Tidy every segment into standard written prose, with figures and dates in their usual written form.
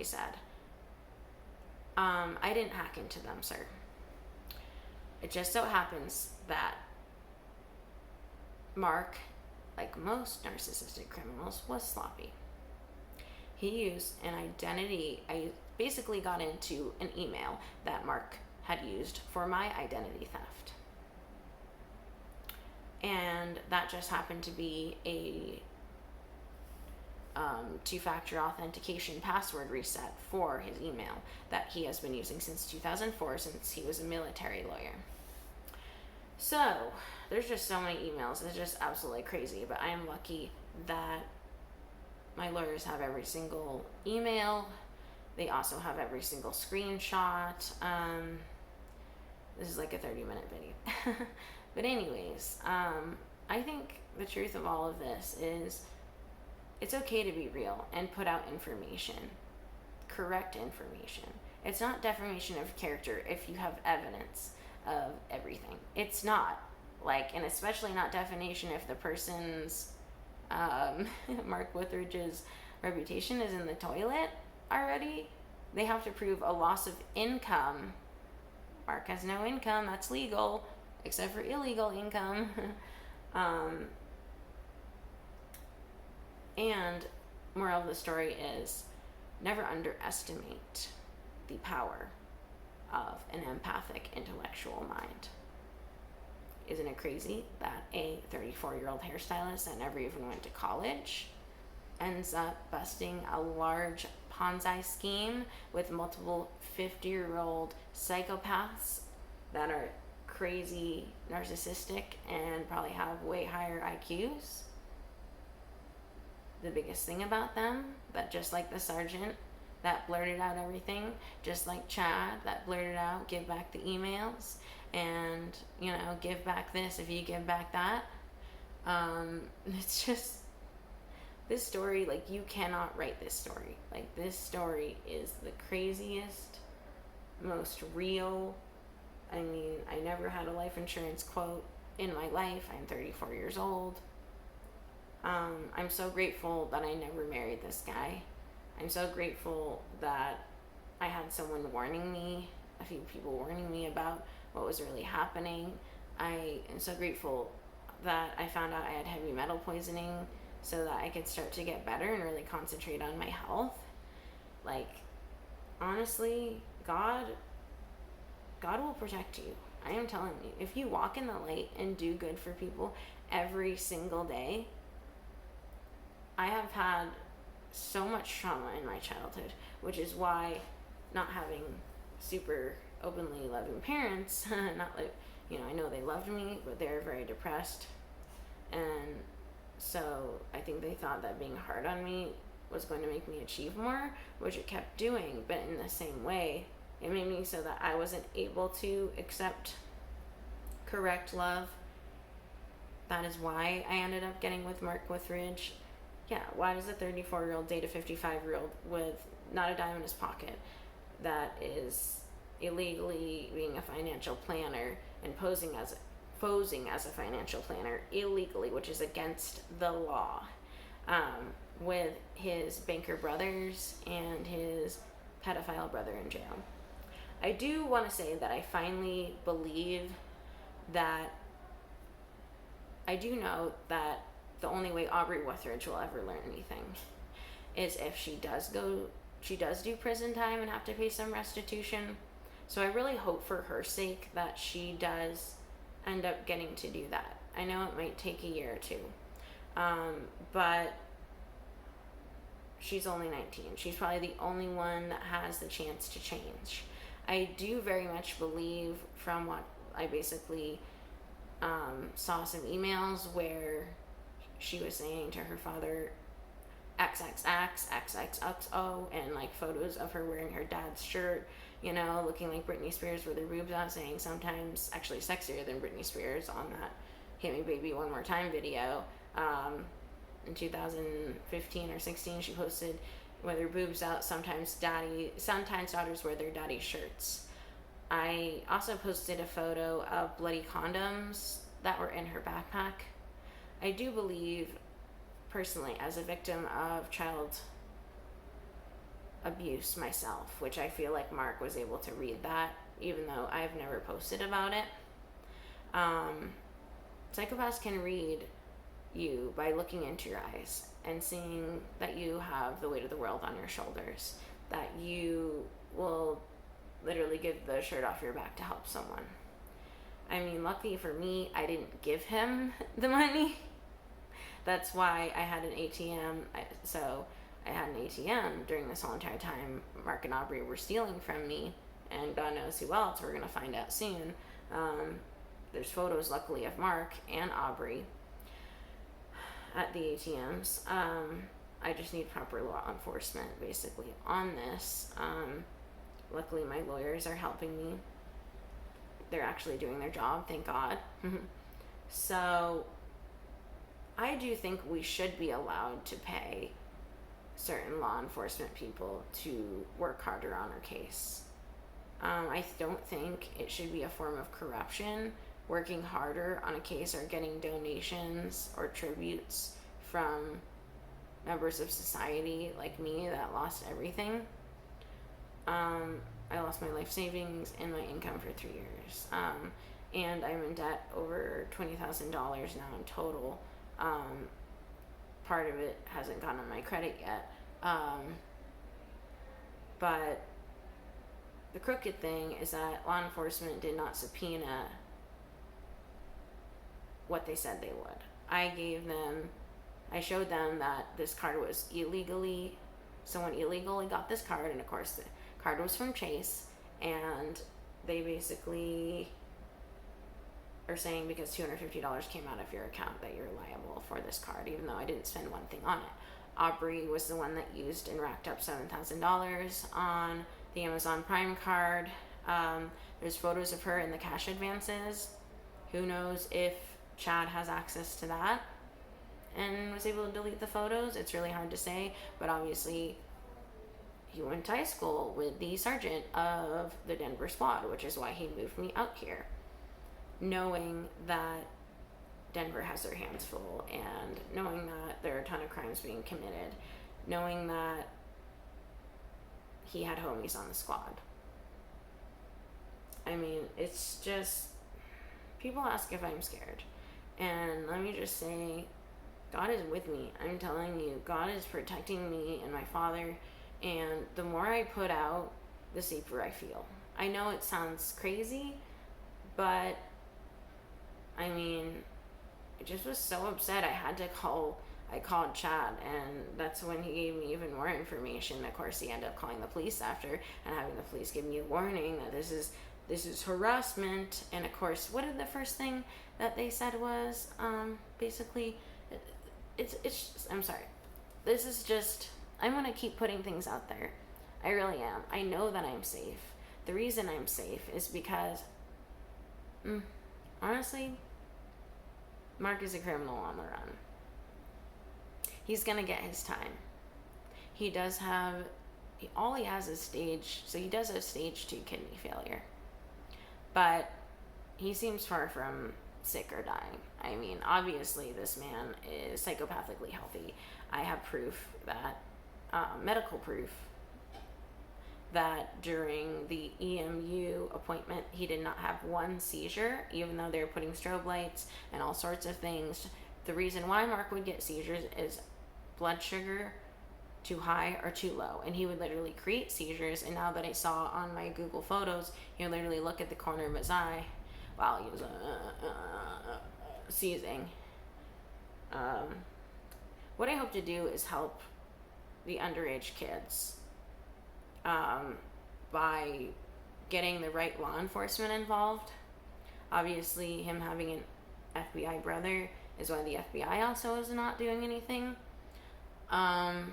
said, I didn't hack into them, sir. It just so happens that Mark, like most narcissistic criminals, was sloppy. He used an identity. I basically got into an email that Mark had used for my identity theft. And that just happened to be a two-factor authentication password reset for his email that he has been using since 2004, since he was a military lawyer. So there's just so many emails. It's just absolutely crazy. But I am lucky that my lawyers have every single email. They also have every single screenshot. This is like a 30-minute video. But anyways, I think the truth of all of this is it's okay to be real and put out information, correct information. It's not defamation of character if you have evidence of everything. It's not. And especially not defamation if the person's, Marc Wuthrich's reputation is in the toilet already. They have to prove a loss of income. Mark has no income, that's legal, except for illegal income. And moral of the story is never underestimate the power of an empathic intellectual mind. Isn't it crazy that a 34-year-old hairstylist that never even went to college ends up busting a large Ponzi scheme with multiple 50-year-old psychopaths that are crazy, narcissistic, and probably have way higher IQs? The biggest thing about them, that just like the sergeant that blurted out everything, just like Chad that blurted out, give back the emails, and, give back this if you give back that. It's just, this story, you cannot write this story. This story is the craziest, most real. I mean, I never had a life insurance quote in my life. I'm 34 years old. I'm so grateful that I never married this guy. I'm so grateful that I had someone warning me, a few people warning me about what was really happening. I am so grateful that I found out I had heavy metal poisoning so that I could start to get better and really concentrate on my health. Honestly, God will protect you. I am telling you, if you walk in the light and do good for people every single day. I have had so much trauma in my childhood, which is why not having super openly loving parents, I know they loved me, but they were very depressed. And so I think they thought that being hard on me was going to make me achieve more, which it kept doing. But in the same way, it made me so that I wasn't able to accept correct love. That is why I ended up getting with Marc Wuthrich. Yeah, why does a 34-year-old date a 55-year-old with not a dime in his pocket that is illegally being a financial planner and posing as a financial planner illegally, which is against the law, with his banker brothers and his pedophile brother in jail? I do want to say that I finally believe that I do know that the only way Aubrey Wuthrich will ever learn anything is if she does do prison time and have to pay some restitution. So I really hope for her sake that she does end up getting to do that. I know it might take a year or two, but she's only 19. She's probably the only one that has the chance to change. I do very much believe, from what I basically saw some emails where she was saying to her father XXX, XXXO, and photos of her wearing her dad's shirt, looking like Britney Spears with her boobs out, saying sometimes actually sexier than Britney Spears on that Hit Me Baby One More Time video. In 2015 or 16, she posted with her boobs out, sometimes daughters wear their daddy's shirts. I also posted a photo of bloody condoms that were in her backpack. I do believe, personally, as a victim of child abuse myself, which I feel like Mark was able to read that, even though I've never posted about it. Psychopaths can read you by looking into your eyes and seeing that you have the weight of the world on your shoulders, that you will literally give the shirt off your back to help someone. I mean, luckily for me, I didn't give him the money. That's why I had an ATM. So I had an ATM during this whole entire time Mark and Aubrey were stealing from me, and God knows who else. We're going to find out soon. There's photos, luckily, of Mark and Aubrey at the ATMs. I just need proper law enforcement, basically, on this. Luckily, my lawyers are helping me. They're actually doing their job, thank God. So, I do think we should be allowed to pay certain law enforcement people to work harder on our case. I don't think it should be a form of corruption, working harder on a case or getting donations or tributes from members of society like me that lost everything. I lost my life savings and my income for 3 years. And I'm in debt over $20,000 now in total. Part of it hasn't gone on my credit yet. But the crooked thing is that law enforcement did not subpoena what they said they would. I showed them that this card was someone illegally got this card, and of course the card was from Chase, and they basically are saying because $250 came out of your account that you're liable for this card, even though I didn't spend one thing on it. Aubrey was the one that used and racked up $7,000 on the Amazon Prime card. There's photos of her in the cash advances. Who knows if Chad has access to that and was able to delete the photos? It's really hard to say, but obviously he went to high school with the sergeant of the Denver squad, which is why he moved me out here, knowing that Denver has their hands full, and knowing that there are a ton of crimes being committed, knowing that he had homies on the squad. I mean, it's just, people ask if I'm scared, and let me just say, God is with me. I'm telling you, God is protecting me and my father, and the more I put out, the safer I feel. I know it sounds crazy, but I mean, I just was so upset. I called Chad, and that's when he gave me even more information. Of course, he ended up calling the police after and having the police give me a warning that this is harassment. And of course, what did the first thing that they said was, basically, it's just, I'm sorry. This is just, I'm going to keep putting things out there. I really am. I know that I'm safe. The reason I'm safe is because, honestly, Mark is a criminal on the run. He's going to get his time. He does have, all he has is he does have stage 2 kidney failure. But he seems far from sick or dying. I mean, obviously this man is psychopathically healthy. I have proof that, medical proof, that during the EMU appointment, he did not have one seizure, even though they were putting strobe lights and all sorts of things. The reason why Mark would get seizures is blood sugar too high or too low, and he would literally create seizures. And now that I saw on my Google Photos, he would literally look at the corner of his eye while he was seizing. What I hope to do is help the underage kids by getting the right law enforcement involved. Obviously, him having an FBI brother is why the FBI also is not doing anything. I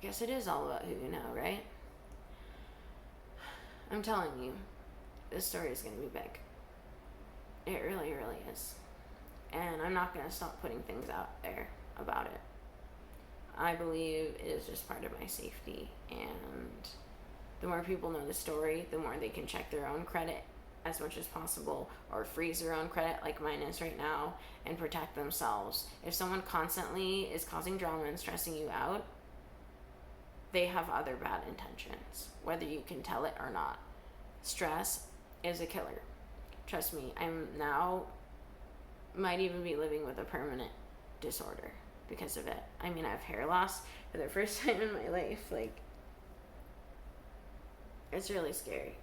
guess it is all about who you know, right? I'm telling you, this story is going to be big. It really, really is. And I'm not going to stop putting things out there about it. I believe it is just part of my safety, and the more people know the story, the more they can check their own credit as much as possible, or freeze their own credit like mine is right now, and protect themselves. If someone constantly is causing drama and stressing you out, they have other bad intentions, whether you can tell it or not. Stress is a killer. Trust me, I'm now might even be living with a permanent disorder because of it. I mean, I have hair loss for the first time in my life. Like, it's really scary.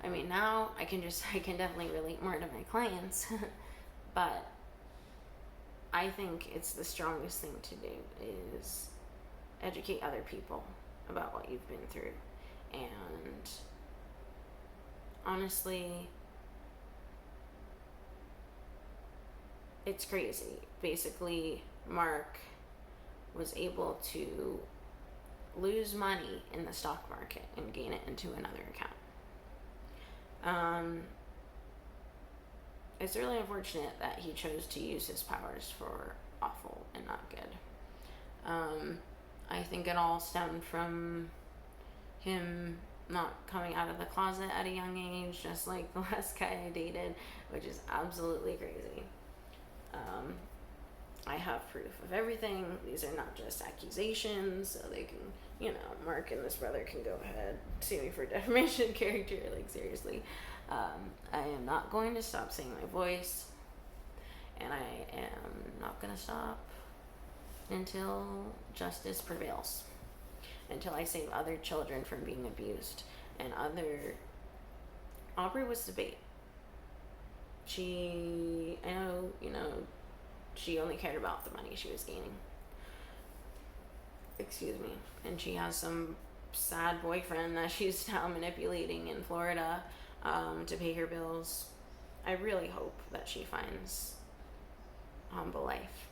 I mean, now I can definitely relate more to my clients, but I think it's the strongest thing to do is educate other people about what you've been through. And honestly, it's crazy. Basically, Mark was able to lose money in the stock market and gain it into another account. It's really unfortunate that he chose to use his powers for awful and not good. I think it all stemmed from him not coming out of the closet at a young age, just like the last guy I dated, which is absolutely crazy. I have proof of everything. These are not just accusations, so they can, Mark and this brother can go ahead, sue me for defamation of character, like seriously. I am not going to stop saying my voice, and I am not going to stop until justice prevails, until I save other children from being abused, and Aubrey was the bait. She only cared about the money she was gaining. Excuse me. And she has some sad boyfriend that she's now manipulating in Florida to pay her bills. I really hope that she finds humble life.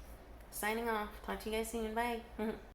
Signing off. Talk to you guys soon. Bye.